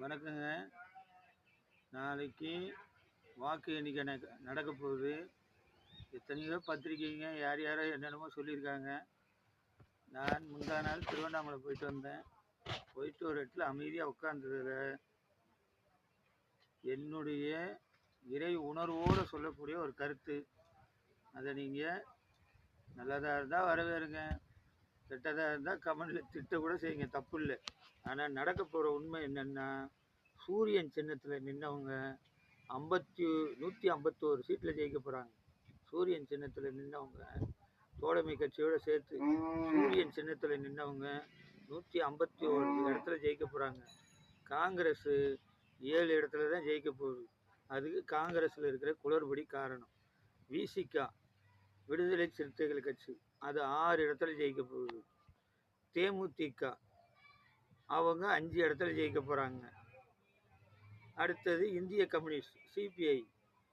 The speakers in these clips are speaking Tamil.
வணக்கங்க. நாளைக்கு வாக்கு எண்ணிக்கை நடக்க போகுது. எத்தனையோ பத்திரிக்கைங்க யார் யாரோ என்னென்னமோ சொல்லியிருக்காங்க. நான் முந்தா நாள் திருவண்ணாமலை போயிட்டு வந்தேன். போயிட்டு ஒரு இடத்துல அமைதியாக உட்கார்ந்ததில் என்னுடைய இறை உணர்வோடு சொல்லக்கூடிய ஒரு கருத்து. அதை நீங்கள் நல்லதாக இருந்தால் வரவேறுங்க, கெட்டதாக இருந்தால் கமெண்டில் திட்ட கூட செய்யுங்க, தப்பு இல்லை. ஆனால் நடக்க போகிற உண்மை என்னென்னா, சூரியன் சின்னத்தில் நின்றவங்க 151 சீட்டில் ஜெயிக்க போகிறாங்க. சூரியன் சின்னத்தில் நின்றவங்க தோழமை கட்சியோடு சேர்த்து சூரியன் சின்னத்தில் நின்றவங்க 151 இடத்துல ஜெயிக்க போகிறாங்க. காங்கிரஸு 7 இடத்துல தான் ஜெயிக்க போகுது. அதுக்கு காங்கிரஸில் இருக்கிற குளறுபடி காரணம். விசிகா விடுதலை சிறுத்தைகள் கட்சி அது 6 இடத்துல ஜெயிக்க போகுது. தேமுதிக அவங்க 5 இடத்துல ஜெயிக்க போகிறாங்க. அடுத்தது இந்திய கம்யூனிஸ்ட் சிபிஐ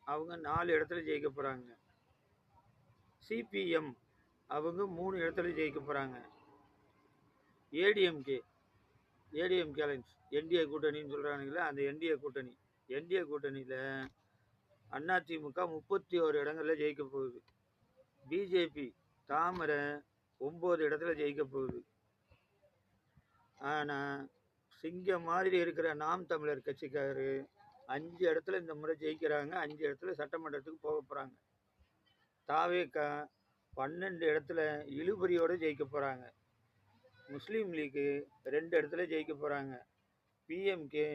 அவங்க 4 இடத்துல ஜெயிக்க போகிறாங்க. சிபிஎம் அவங்க 3 இடத்துல ஜெயிக்க போகிறாங்க. ஏடிஎம்கே அலைன்ஸ் என்டிஏ கூட்டணின்னு சொல்கிறானுங்களே, அந்த என்டிஏ கூட்டணியில் அதிமுக 31 இடங்களில் ஜெயிக்க போகுது. பிஜேபி தாமரை 9 இடத்துல ஜெயிக்க போகுது. ஆனால் சிங்கம் மாதிரி இருக்கிற நாம் தமிழர் கட்சிக்காரரு 5 இடத்துல இந்த முறை ஜெயிக்கிறாங்க. 5 இடத்துல சட்டமன்றத்துக்கு போக போகிறாங்க. தாவேகா 12 இடத்துல இழுபறியோடு ஜெயிக்க போகிறாங்க. முஸ்லீம் லீக்கு 2 இடத்துல ஜெயிக்க போகிறாங்க. பிஎம்கே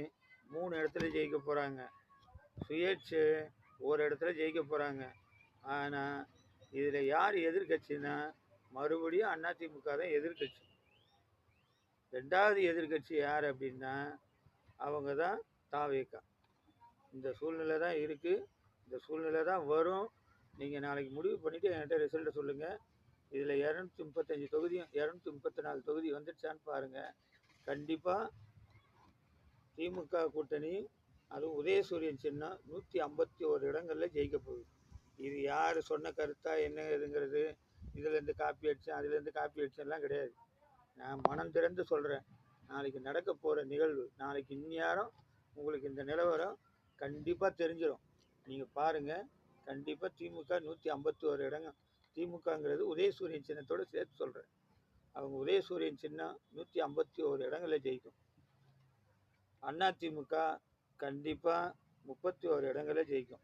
3 இடத்துல ஜெயிக்க போகிறாங்க. சுயேட்சை 1 இடத்துல ஜெயிக்க போகிறாங்க. ஆனால் இதில் யார் எதிர்கட்சின்னா மறுபடியும் அதிமுக தான் எதிர்கட்சி. 2வது எதிர்கட்சி யார் அப்படின்னா அவங்க தான் தாவேகா. இந்த சூழ்நிலை தான் இருக்குது. இந்த சூழ்நிலை தான் வரும். நீங்கள் நாளைக்கு முடிவு பண்ணிவிட்டு என்கிட்ட ரிசல்ட்டை சொல்லுங்கள். இதில் 235 தொகுதியும் 234 தொகுதி வந்துடுச்சான்னு பாருங்கள். கண்டிப்பாக திமுக கூட்டணி அதுவும் உதயசூரியன் சின்னம் 151 இடங்களில் ஜெயிக்க போகுது. இது யார் சொன்ன கருத்தா என்ன எதுங்கிறது, இதுலேருந்து காப்பி அடித்தேன் அதுலேருந்து காப்பி அடித்தேன்லாம் கிடையாது. நான் மனம் திறந்து சொல்கிறேன். நாளைக்கு நடக்க போகிற நிகழ்வு, நாளைக்கு இந்நேரம் உங்களுக்கு இந்த நிலவரம் கண்டிப்பாக தெரிஞ்சிடும். நீங்கள் பாருங்கள். கண்டிப்பாக திமுக 151 இடங்கள். திமுகங்கிறது உதயசூரியன் சின்னத்தோடு சேர்த்து சொல்கிறேன். அவங்க உதயசூரியன் சின்னம் 151 இடங்களில் ஜெயிக்கும். அதிமுக கண்டிப்பாக 31 இடங்களில் ஜெயிக்கும்.